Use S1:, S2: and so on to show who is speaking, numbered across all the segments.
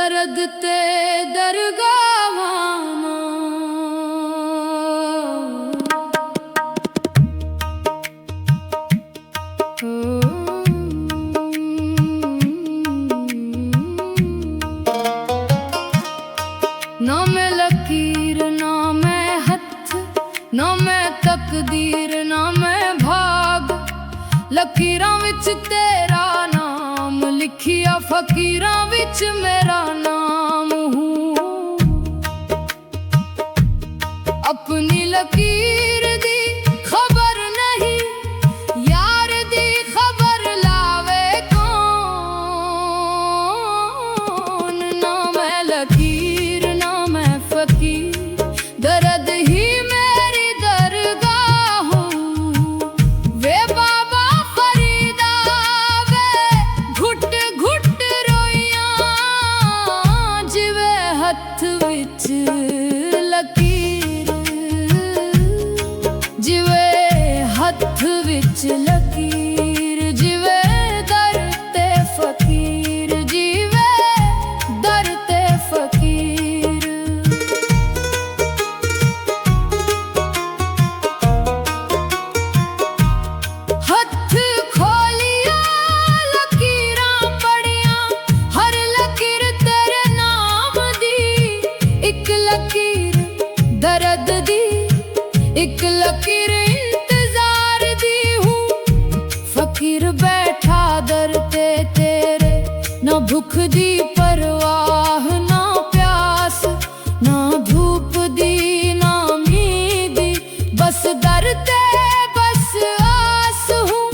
S1: दर्द ते दरगावां ना मैं लकीर ना मैं हथ ना मैं तकदीर ना मैं भाग लकीरां विच तेरा नाम लिखिया फकीरां विच मेरा नाम हूँ अपनी लकीर दी खबर नहीं यार दी खबर लावे कौन ना मैं लकीर ना मैं फकीर दर्द ही मेरी दरगाह वे बाबा फरीदा वे घुट घुट रोइयां जिवे हथ विच लकीर जिवे हथ विच लकीर जिवे दर ते फकीर जिवे दर ते फकीर हथ खोलिया लकीरां पड़ियां हर लकीर तेरे नाम दी एक लकीर दर्द दी एक लकीर इंतजार दी हूँ फकीर बैठा दर ते तेरे ना भूख दी परवाह ना प्यास ना धूप दी ना मींद दी बस दर ते बस आस हूँ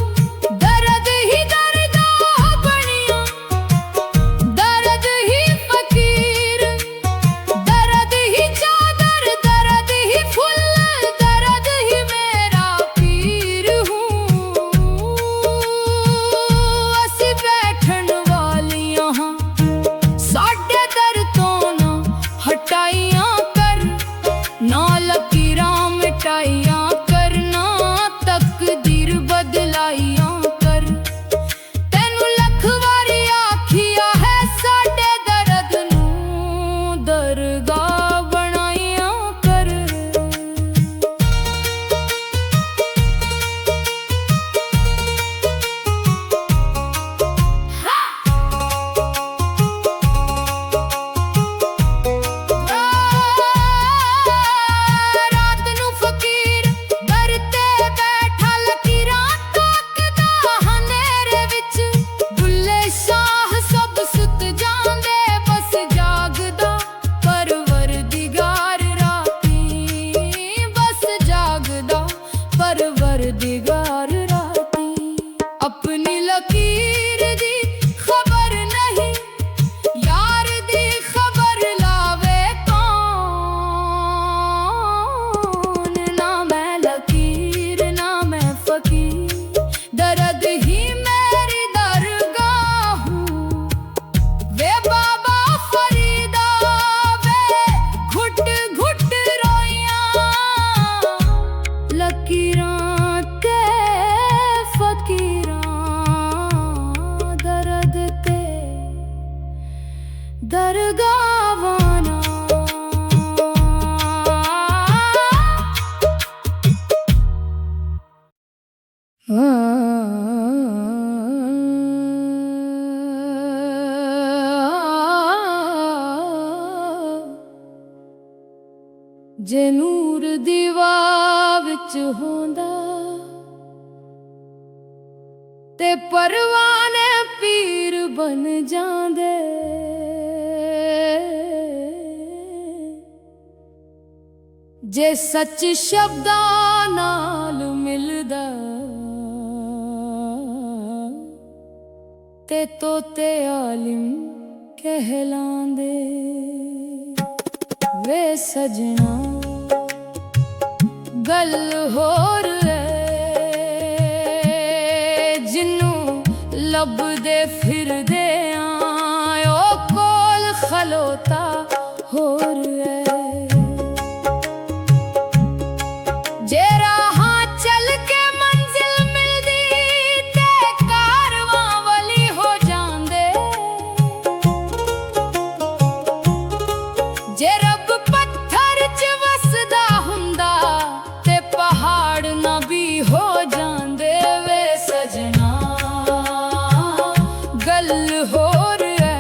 S1: दर्द ही दरगाह बनिया दर्द ही फकीर दर्द ही चादर दर्द ही फुल दर्द ही मेरा पीर हूँ असी बैठन वालियां हाँ साडे दर तो ना हटाइयां कर ना लकीरां मिटाइयां कर ना तकदीर बदलाइयां कर तैनू लख वारी आखिया है साडे दर्द नूं दरगाह बनाइयां कर रात नूं फकीर दर ते बैठा लकीरां ताकदा हनेरे विच दुल्ले शाह सब सुत जांदे बस जागदा परवरदिगार राती बस जागदा परवरदिगार राती अपनी लकीर दी खबर नहीं यार दी खबर लावे कौन ना मैं लकीर ना मैं फकीर दर्द ही मेरी दरगाह हूँ वे बाबा फरीदा वे घुट घुट रोइयां लकीरां ते फकीरां दर्द ते दरगावाना जे नूर दीवा विच होंदा ते परवाने पीर बन जांदे जे सच शब्दां नाल मिलदा ते तोते आलिम कहलांदे वे सजना गल होर जिन्नू लभदे फिरदे आयो कोल खलोता होर जे राहां चल के मंजिल मिलदी ते कारवां वाली हो जांदे हो जांदे वे सजना गल होर है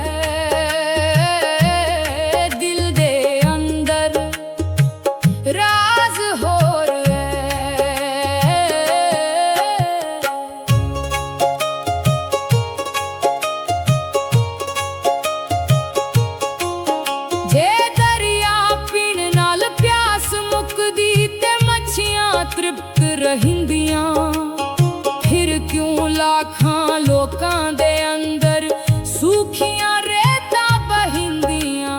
S1: दिल दे अंदर राज होर है। जे दरिया पीण नाल प्यास मुकदी ते मच्छियां तृप्त रहिंदियां फिर क्यों लाखां लोकां दे अंदर सूखियां रेता बहिंदियां।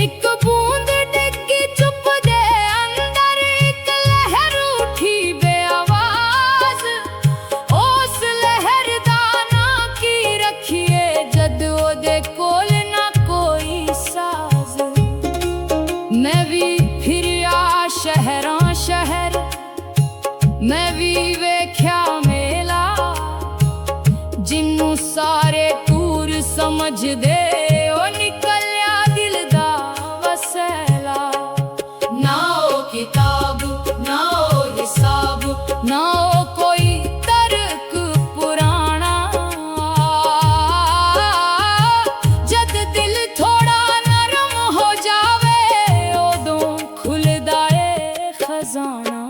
S1: एक बूंद डिग्गी चुप दे अंदर एक लहर उठी बेआवाज उस लहर दा ना की रखिए जद ओदे कोल ना कोई साज। मैं भी फिरिया शहरां शहर मैं भी वेख्या मेला जिन्नू सारे टूर समझदे ओ निकलिया दिल दा वसैला। ना ओ किताब ना ओ हिसाब ना ओ कोई तर्क पुराना जद दिल थोड़ा नरम हो जावे उदों खुलदा ए खजाना।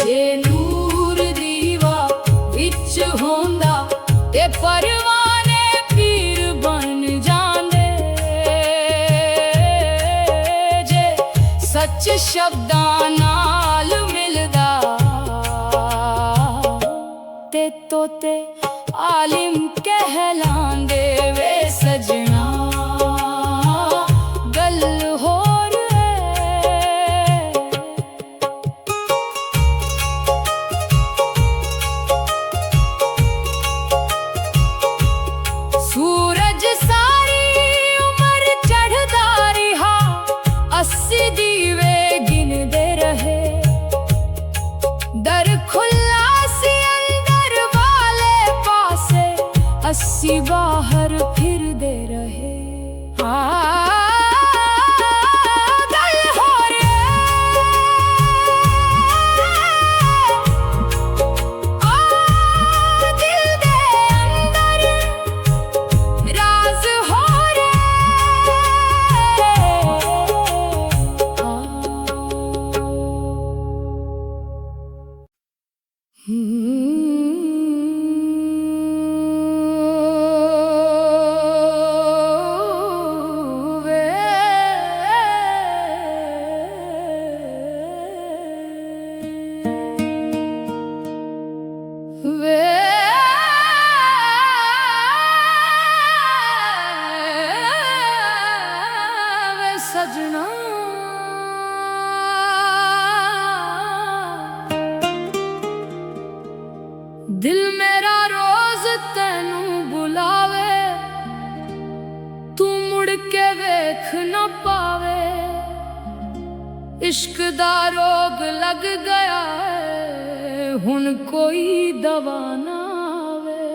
S1: जे नूर दीवा विच होंदा ते परवाने पीर बन जांदे जे सच शब्दां नाल मिलदा ते तोते आलिम कहलांदे वे सजना गल होर है। सूरज सारी उमर चढ़दा रिहा 80 दीवे गिनदे रहे दर खुला सी अंदर वाले पासे 80 बाहर फिरदे रहे। गल होर दिल दे अंदर राज होर सजना दिल मेरा रोज तेनू बुलावे तू मुड़ के वेख न पावे। इश्क दा रोग लग गया है हुण कोई दवा ना आवे।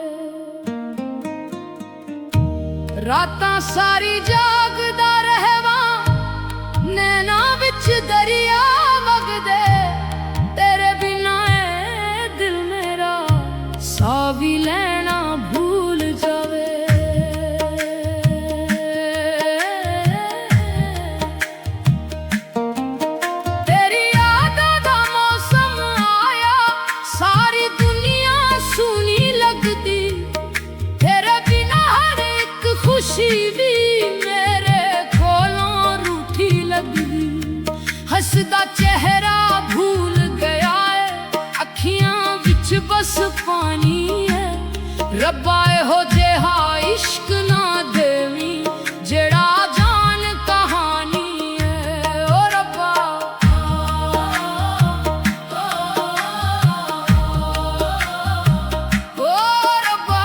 S1: रातां सारी जागदा रहवा नैना विच दरिया वगदे तेरे बिना ए दिल मेरा सा भी लेना भूल जावे। तेरी यादां दा मौसम आया सारी दुनिया सूनी लगदी तेरे बिना हर एक खुशी भी मेरे कोलों रूठी लगदी। हसदा चेहरा भूल गया है अखियां विच बस पानी है। रब्बा हो जेहा इश्क ना देवी जेड़ा जान कहानी है। ओ रब्बा ओ रब्बा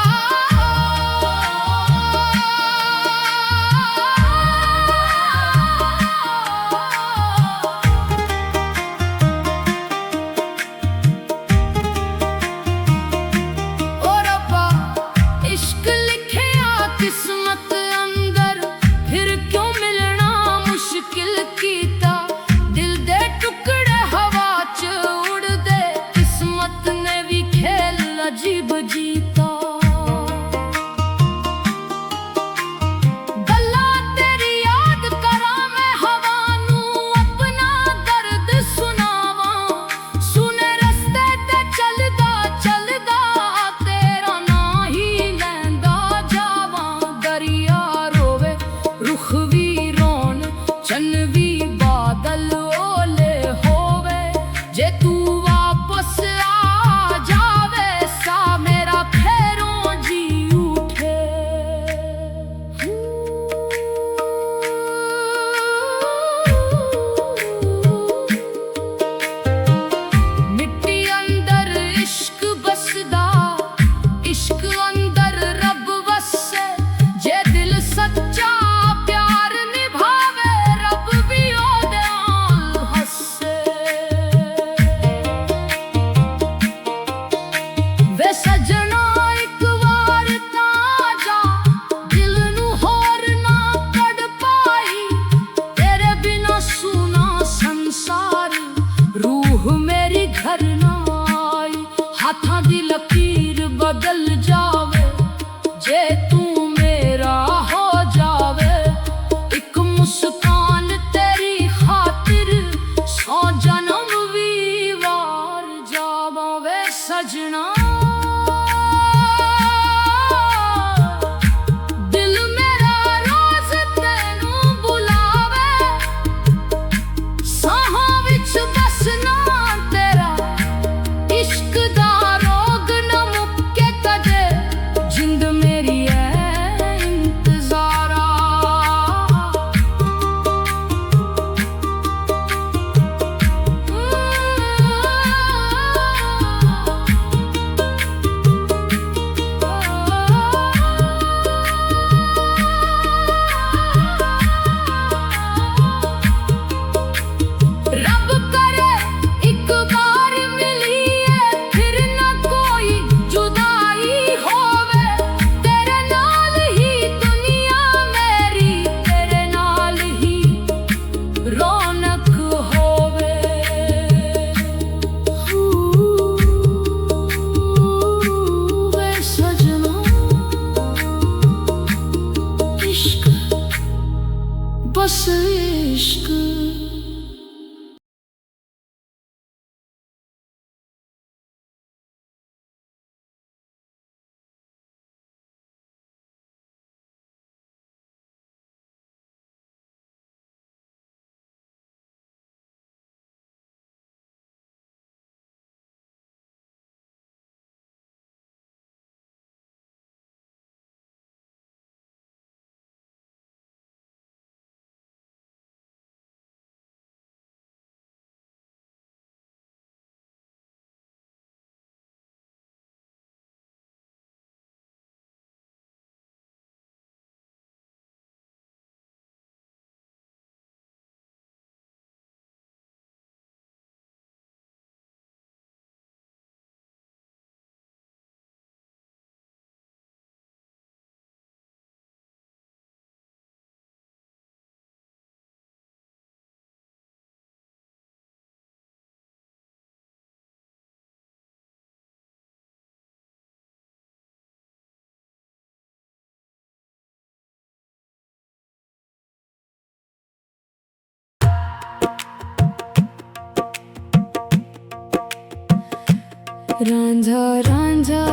S1: रांझा रांझा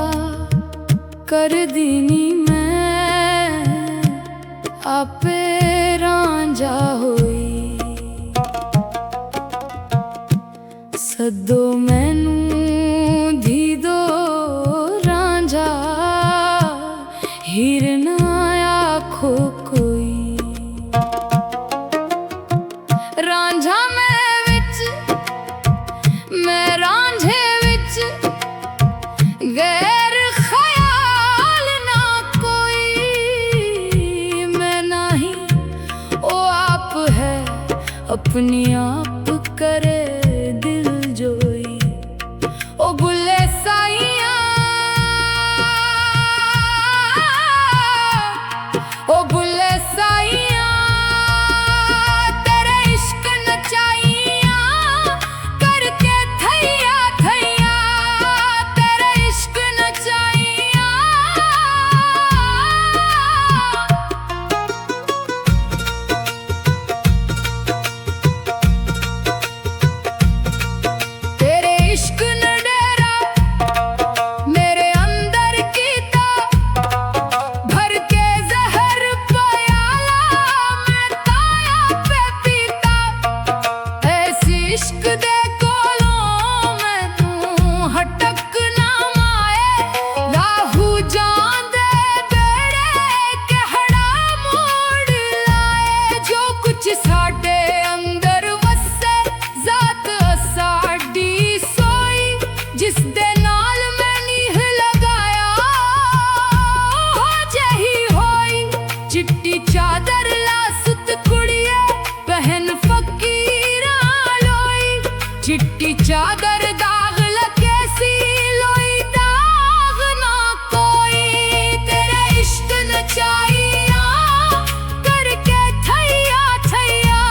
S1: कर दीनी मैं आपे रांझा होई। सदो मैनू दीदो रांझा हिरना आखो कोई। रांझा मैं रांझे विच गैर ख्याल ना कोई। मैं नाही ओ आप है अपनी आप करे दिल जोई। ओ बुले साइया ओ बुले साइया तेरे इश्क नचाइया करके थैया थैया। तेरे इश्क नचाइया तेरे इश्क न डेरा मेरे अंदर कीता भर के जहर प्याला मैं ताया पे पीता। ऐसी इश्क दे कोलों मैं तू हटक ना माए। लाहू जान दे बेड़े कहड़ा मोड़ लाए। जो कुछ साडे अंदर वसे जात साडी सोई। जिस दे नाल मैं नीह लगाया हो जही होई। चिट्टी चादर ला सुत कुड़िए पहन फकीरा लोई। चिट्टी चादर दाग लगे सी लोई दाग ना कोई। तेरा इश्क नचाइया करके थैया थैया।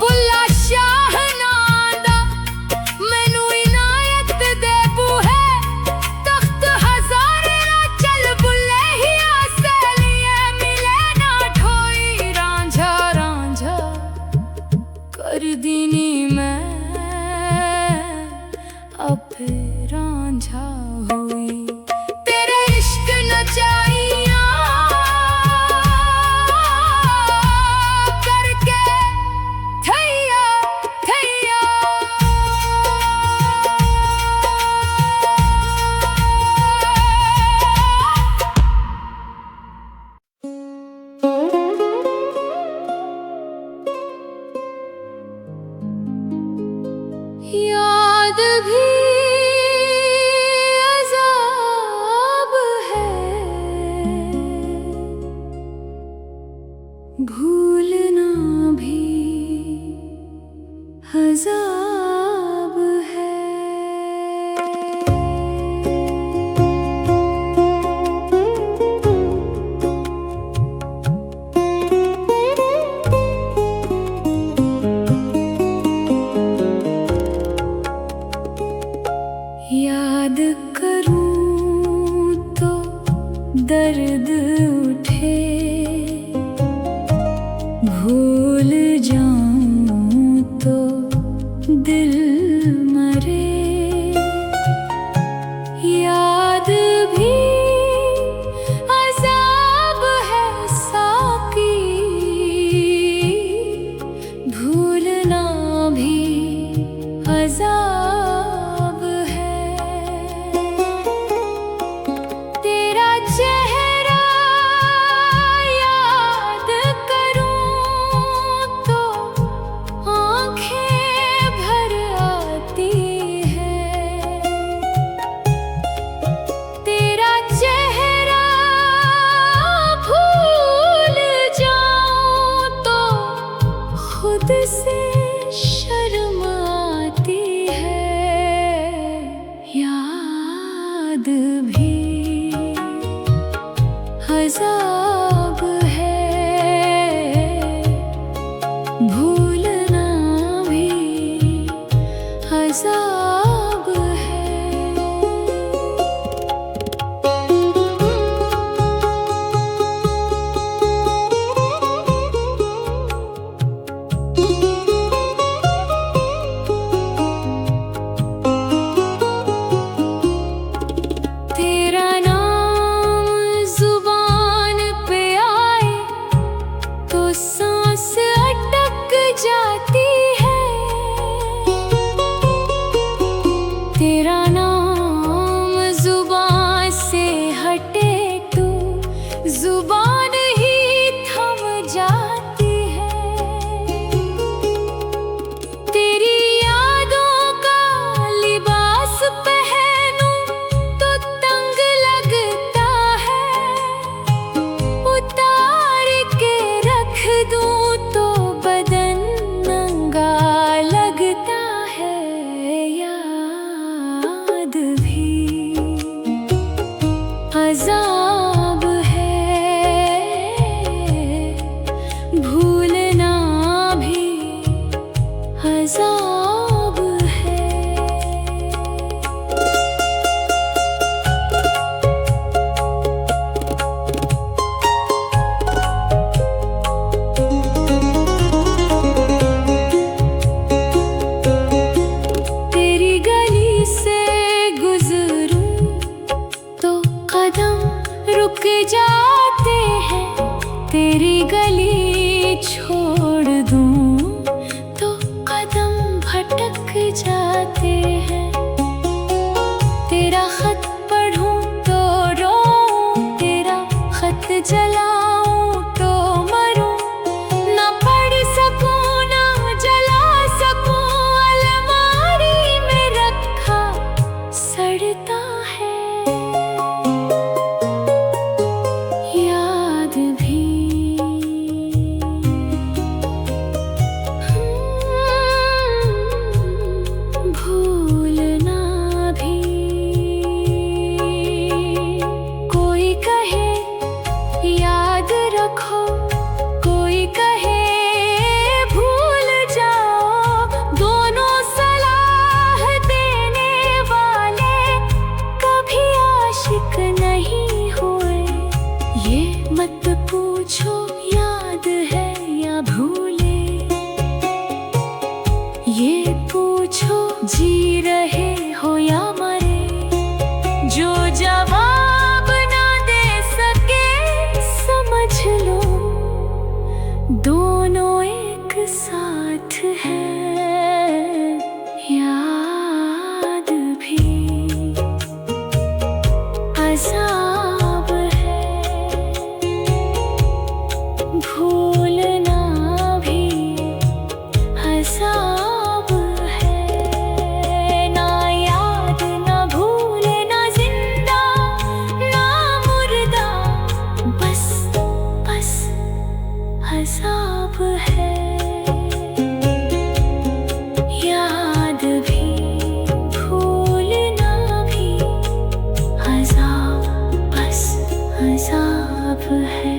S1: बुल्ला शाह नादा मैनू इनायत दे बूहे। तख्त हज़ार ना चल बुल्ले ही आसे लिए मिले ना ठोई। रांझा रांझा कर दीनी मैं आपे रांझा होई। तेरे इश्क नचाइया करके थैया थैया। याद भी अज़ाब है भूलना भी अज़ाब है। याद करूं तो दर्द उठे भूल जाऊं तो दिल मरे। याद भी अज़ाब है साकी भूलना भी अज़ाब है। तेरा चेहरा अज़ाब है, भूलना भी अज़ाब है। तेरी गली से गुजरूं तो कदम रुक जाते हैं, तेरी गली छोड़ दूं तो कदम भटक जाते हैं। तेरा खत पढ़ूं तो रोऊं, तेरा खत जलाऊं तो मरूं, ना पढ़ सकूं ना जला सकूं, अलमारी में रखा सड़ता है। याद भी भूलना भी। कोई कहे याद रखो, कोई कहे भूल जाओ, दोनों सलाह देने वाले कभी आशिक नहीं हुए। ये मत पूछो याद है या भूले, ये पूछो जी रहे हो या मरे। जो जवाब ना दे सके समझ लो, दोनों एक साथ हैं। याद भी अज़ाब है, भूलना भी अज़ाब है। ना याद ना भूल ना जिंदा ना मुर्दा, बस बस अज़ाब है। याद भी भूलना भी अज़ाब, बस अज़ाब है।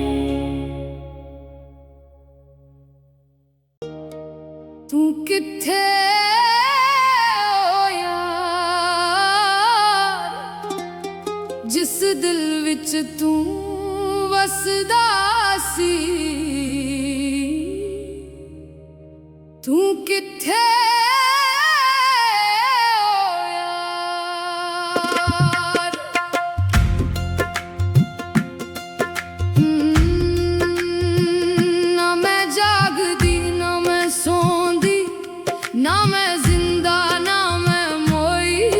S1: तू किथे हो यार, जिस दिल विच तू वसदा सी। तू किथे हो यार। ना मैं जागदी ना मैं सौंदी, ना मैं जिंदा ना मैं मोई,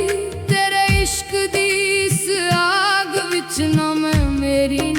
S1: तेरे इश्क दी इस आग विच ना मैं मेरी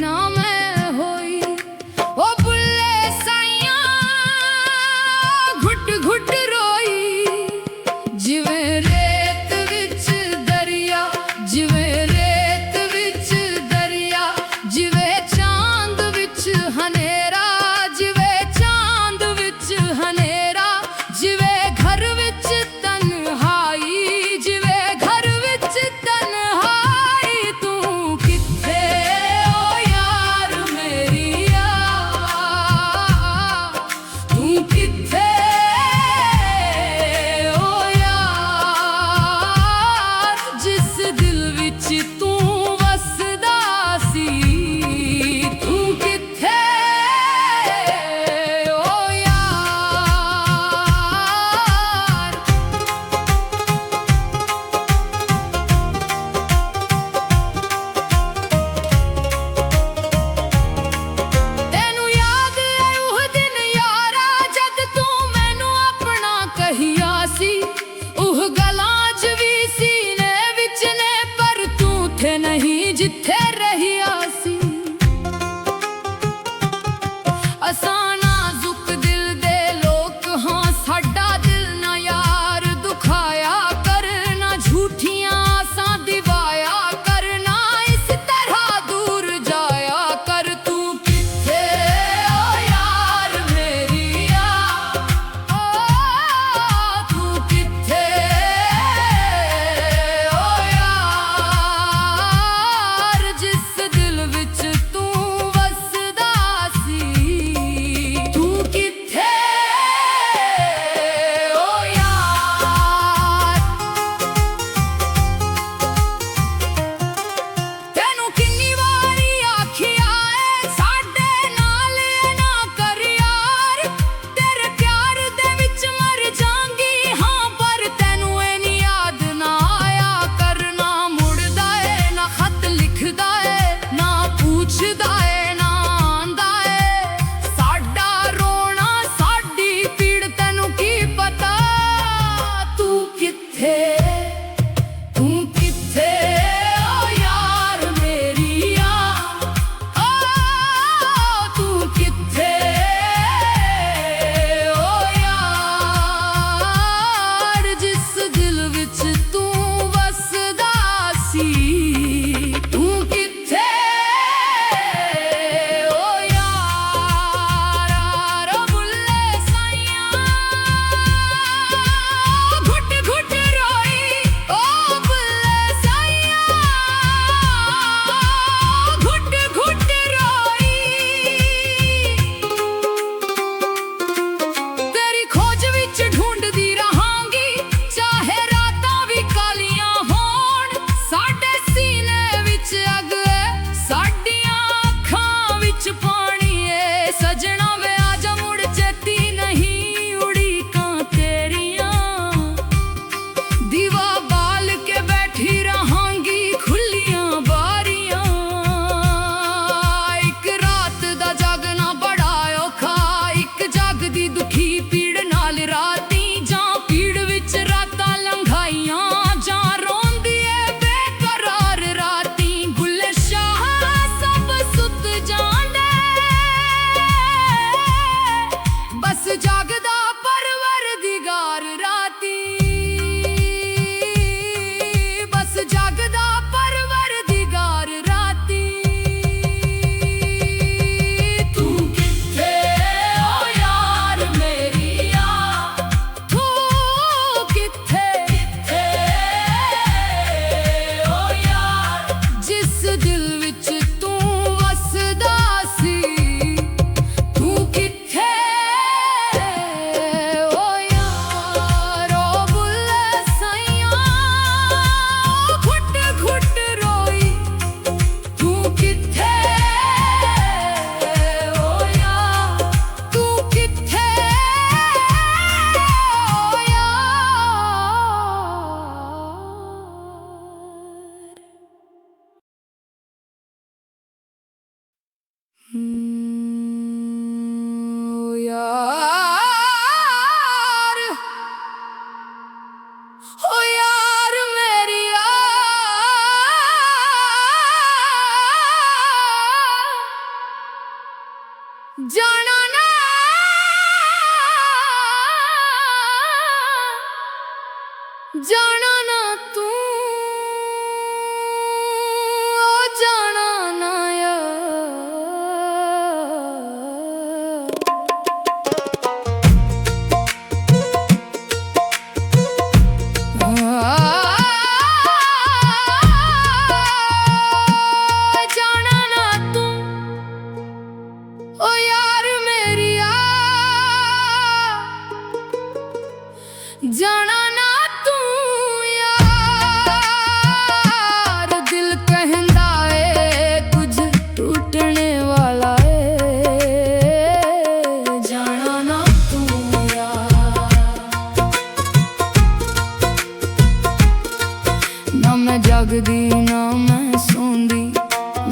S1: मैं जागदी ना मैं सोंदी,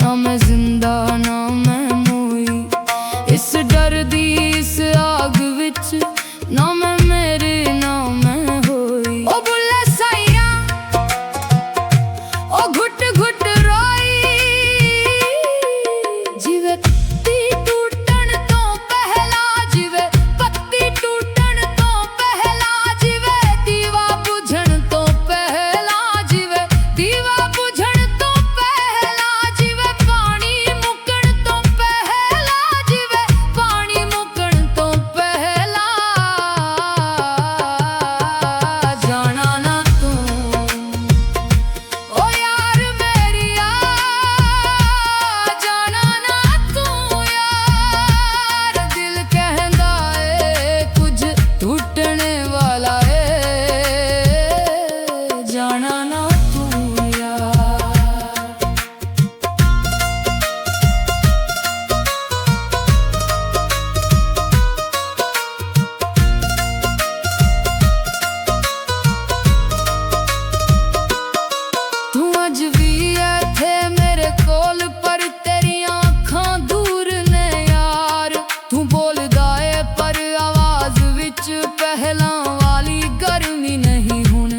S1: ना मैं जिंदा ना मैं मोई। इस डर दी इस आग विच ना मैं मेरे ना मैं होई। ओ बुल्ले साइया ओ घुट घुट रोई, जिवे पत्ती टूटन तो पहला, जिवे पत्ती टूटन तो पहला, जिवे दीवा बुझण तो पहला, जिवे दीवा बुझण तो पहला, जिवे पानी मुकण तो पहला, जिवे पानी मुकण तो पहला। जाना ना तू ओ यार मेरिया, जाना ना तू यार। दिल कहंदा ए कुछ टूटने वाला ए, जाना ना तू यार। तू अज भी इत्थे मेरे कोल, पर तेरियां अखां दूर ने यार। तू बोलदा ए पर आवाज विच पहलां वाली गर्मी नहीं हुण।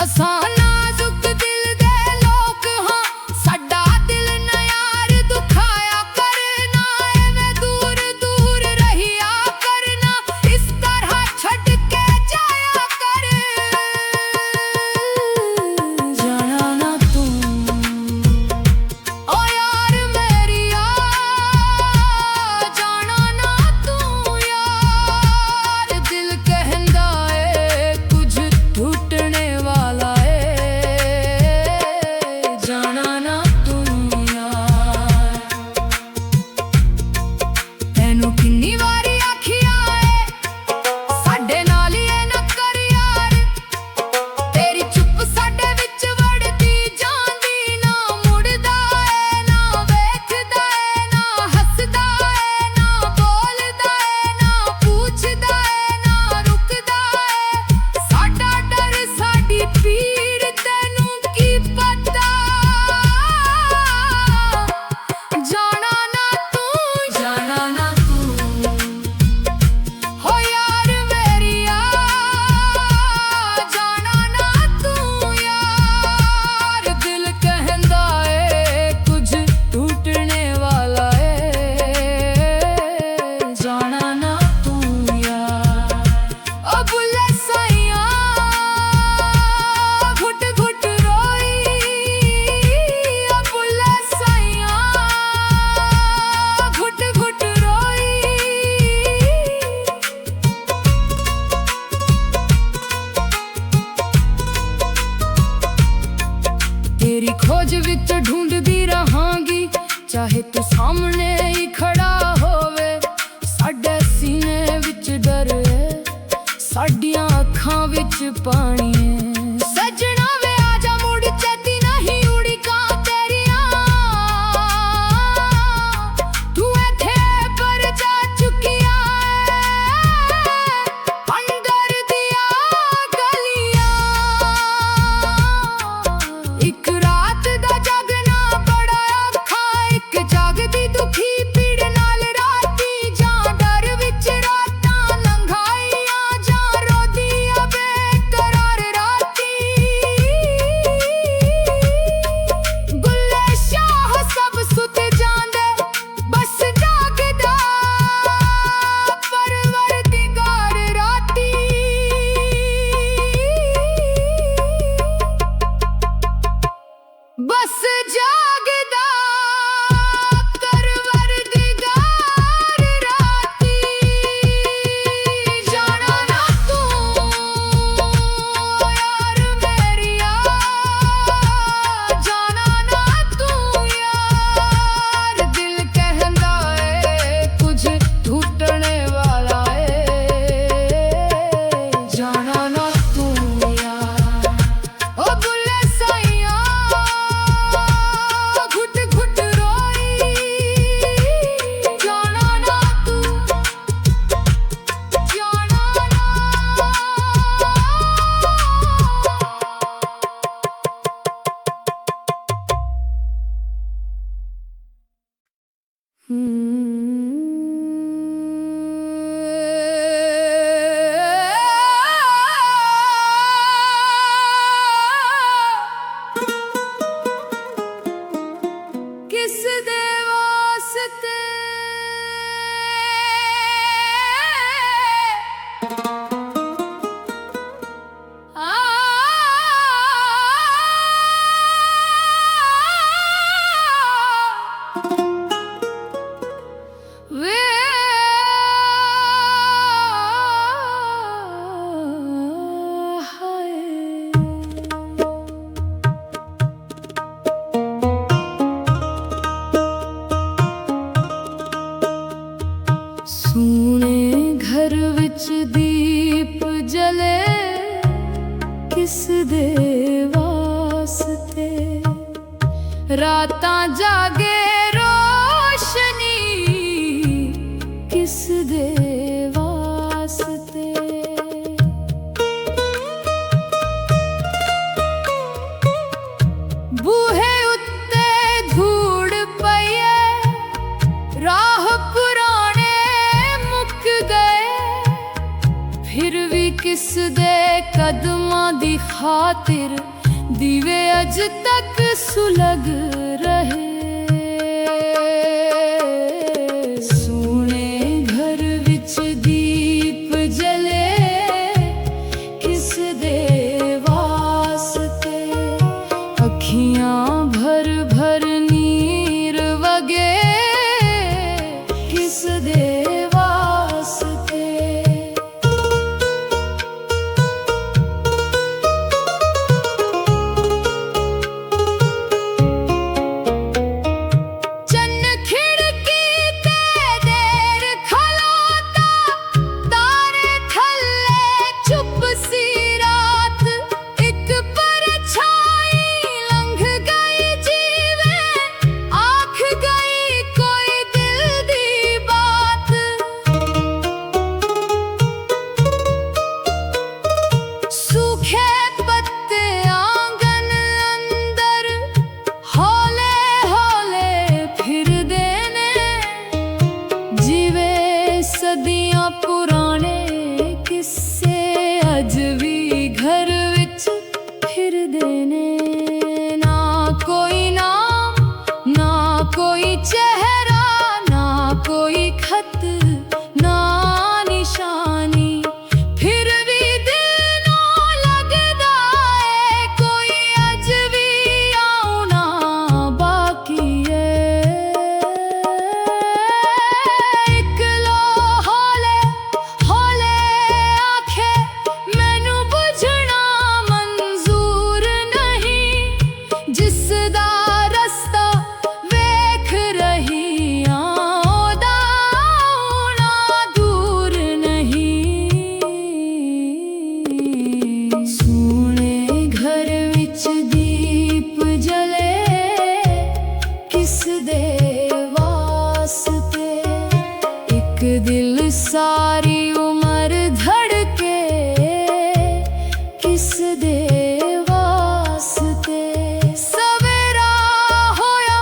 S1: असां नाजुक दिल दे लोक हां, साडा दिल न यार दुखाया करना, एवें दूर दूर रहिया करना, इस तरह छड्ड के जाया कर। जाना ना तू ओ यार मेरिया, जाना ना तू यार। दिल कहंदा ए कुछ टूटने वाला ए, जाना ना तू यार। तैनू किन्नी वारी आखिया ए साडे नाल ही ए ना कर यार। तेरी चुप साडे विच वड़दी जांदी, ना मुड़दा ए ना वेखदा ए, ना हसदा ए ना बोलदा ए, ना पूछदा ए ना रुकदा ए। साडा डर साडी पीड़ तैनू की पता। जाना ना तू, जाना ना तू हो यार मेरिया, जाना ना तू यार। दिल कहंदा ए कुछ टूटने वाला ए, जाना ना तू यार। ओ बुल्ले साइया घुट घुट रोई, ओ बुल्ले साइया घुट घुट रोई। तेरी खोज विच ढूंढदी रहांगी, चाहे तू सामने ही खड़ा होवे। साडे सीने विच डर है, साडियां अखां विच पानी है। सजना वे आजा मुड़ चेती नहीं उड़िकां तेरियां, तू इत्थे पर जा चुकिया है अंदर दिया गलियां। एक रात दा जागना बड़ा औखा, एक जागदी दुखी पीड़ नाल राती, जां डर विच रातां लंघाइयां, जां रोदियां बेकरार राती। गुल्ले शाह सब सुत जांदे, बस जागदा परवरदिगार राती। बस जागदा परवरदिगार राती। जाना ना तू यार मेरिया, जाना ना तू यार। दिल कहंदा ए कुछ टूटने वाला ए, जाना ना तू यार। ओ बुल्ले साइया घुट किस दे वास्ते सूने घर विच दीप जले किस दे वास्ते रातां जागे रोशनी किस दे वास्ते बूहे उत्ते धूड़ पईए राह फिर भी किस दे कदमां दी खातिर दीवे अज तक सुलग रहे सूने घर विच दीप जले किस दे वास्ते अखियां भर भर नीर वगे किस दे सदियां पुराने किस्से अज भी घर विच फिर देने ना कोई नाम ना कोई चेहरा ना कोई खत ना निशानी फिर भी दिल ना लगदा है कोई अज भी आउना बाकी है दीप जले किस दे वास्ते एक दिल सारी उम्र धड़के किस दे वास्ते सवेरा होया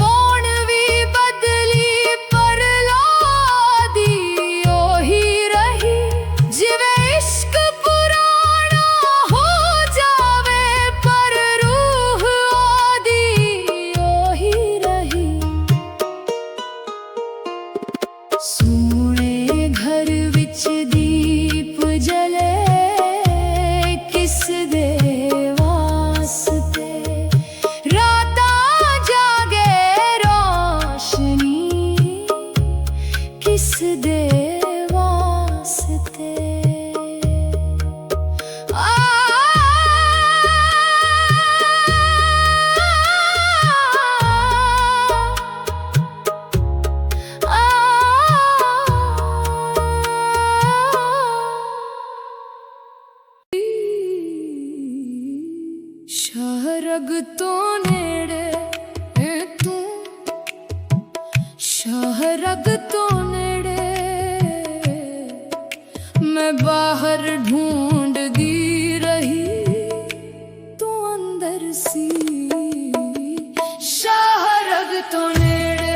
S1: पौन भी बदली पर लादी ओही रही जिवे इश्क पुराना हो जावे सूने घर विच दीप जले किस दे वास्ते रातां जागे रोशनी किस दे वास्ते शाहरग तो नेड़े है तू शाहरग तो नेड़े मैं बाहर ढूंढदी रही तू अंदर सी शाहरग तो नेड़े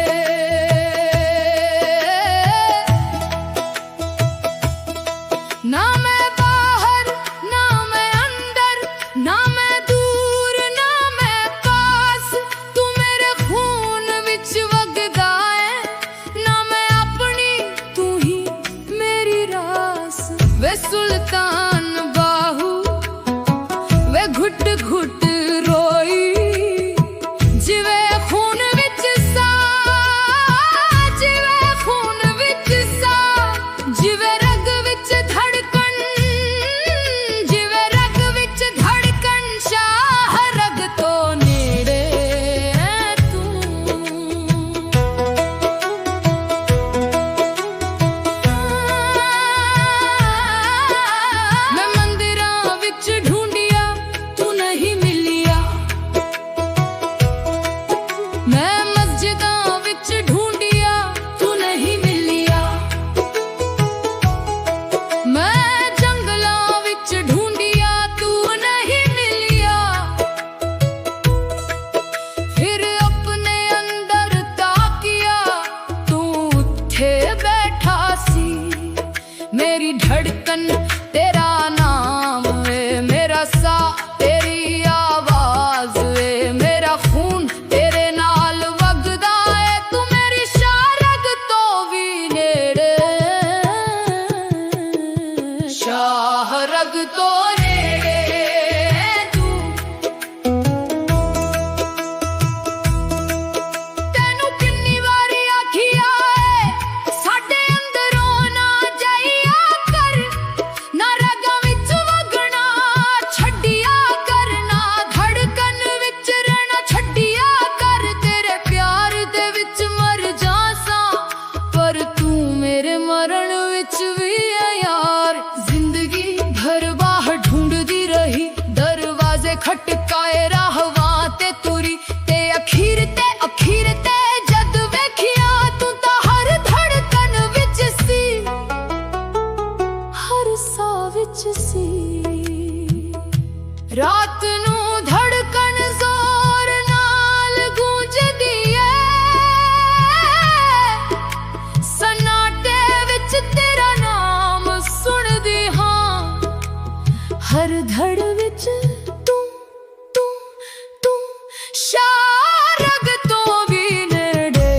S1: शारग तो भी नेड़े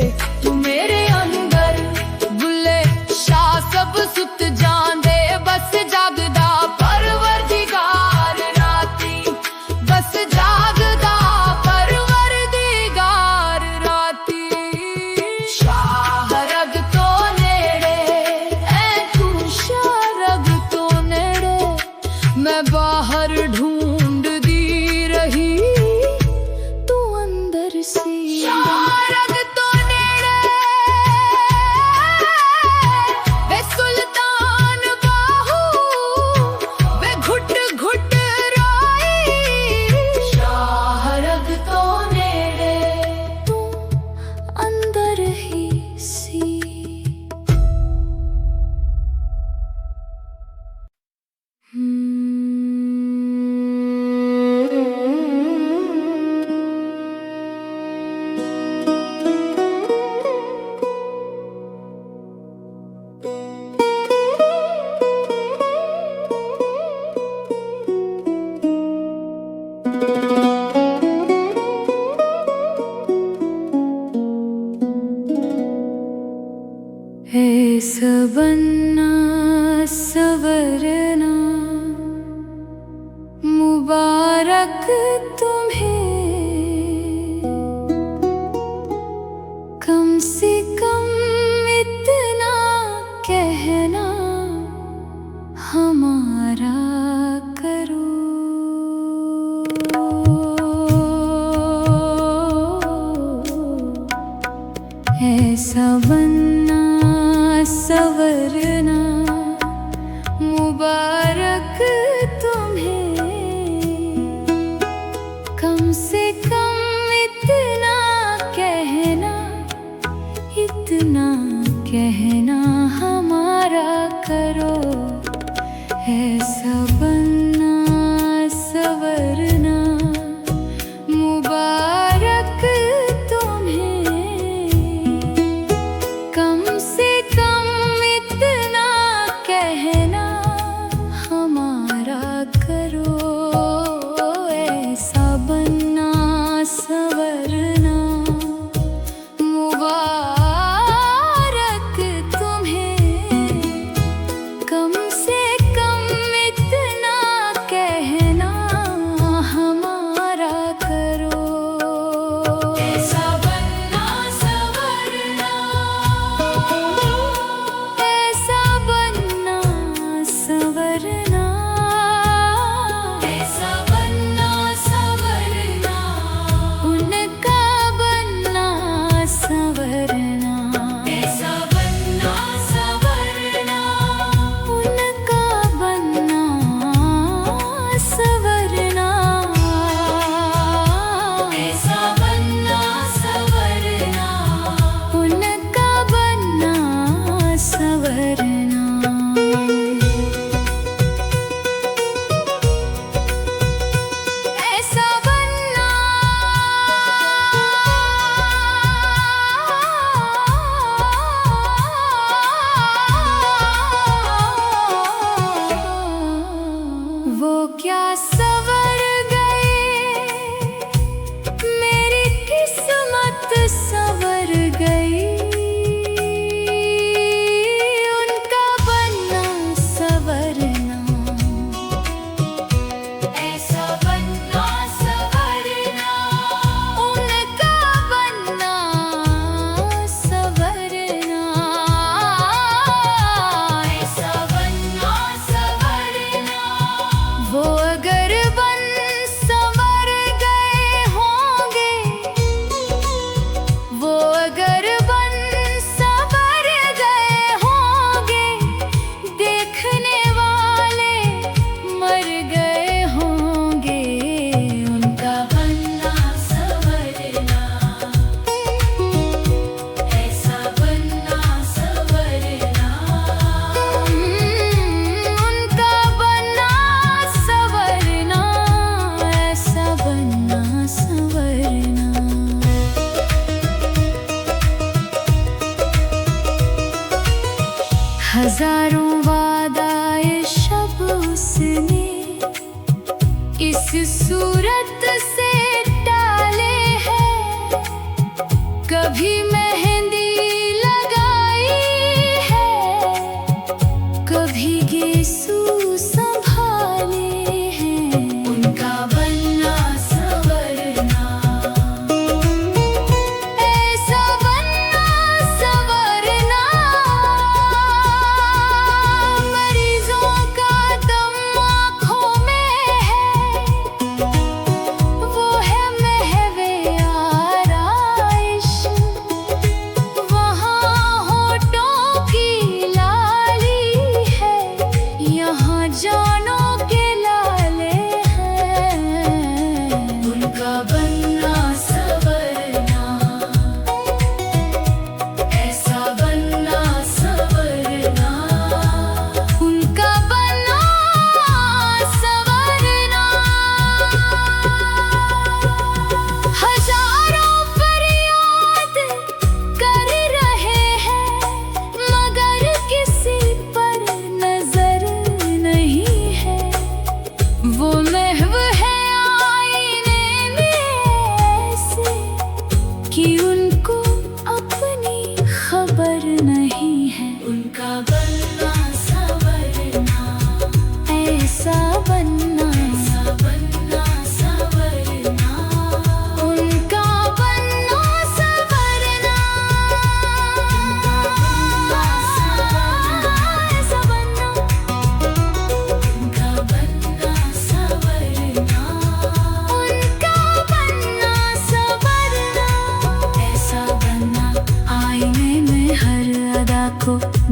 S1: तू मेरे अंदर बुले शाह सब सुत जांदे बस जागदा परवरदिगार राती बस जागदा परवरदिगार राती शारग तो नेड़े ऐ तू शारग तो नेड़े मैं बाहर ढूंढदी रही तू अंदर से शारग तो नेड़े वे सुल्तान बाहू वे घुट घुट रोई शारग तो नेड़े तू अंदर ही सी है सबन्ना सवरना मुबारक तुम्हें कम से कम इतना कहना हमारा करो ऐसा बनना सवरना मुबारक तुम्हें कम से कम इतना कहना हमारा करो ऐसा बनना सवरना मुबारक तुम्हें कम से कम इतना कहना हमारा करो ऐसा बनना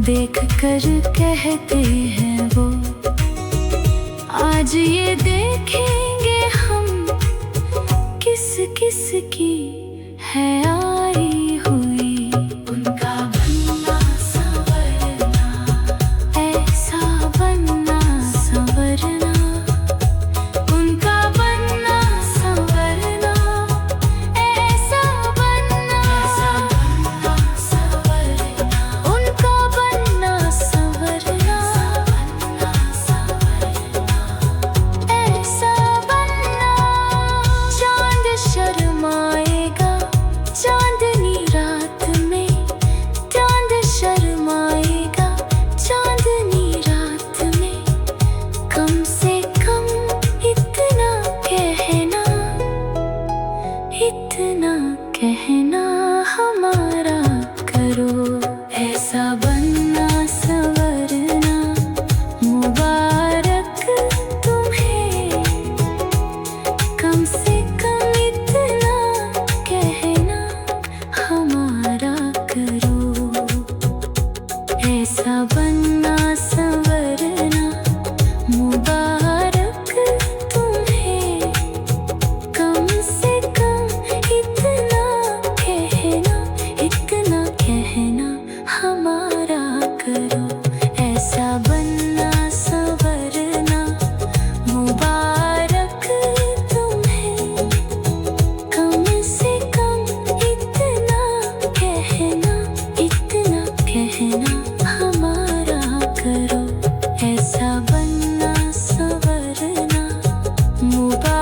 S2: देख कर कहते हैं वो, आज ये देखेंगे हम किस किस की है आई हुई। उनका बनना संवरना, ऐसा बनना संवरना, उनका बनना संवरना, ऐसा बनना संवरना, उनका बनना संवरना, ऐसा बनना। चांद शर्माएगा चांदनी रात में, चांद शर्माएगा चांदनी रात में, कम से कम इतना कहना, इतना कहना हमारा करो। ऐसा बनना संवरना, मुबारक तुम्हें, कम से कम इतना कहना हमारा करो। ऐसा बनना संवरना, मुबारक तुम्हें, कम से कम इतना कहना, इतना कहना हमारा करो। ऐसा बनना संवरना, मुबारक तुम्हें, कम से कम इतना कहना, इतना कहना हमारा करो। ऐसा बनना संवरना, मुबारक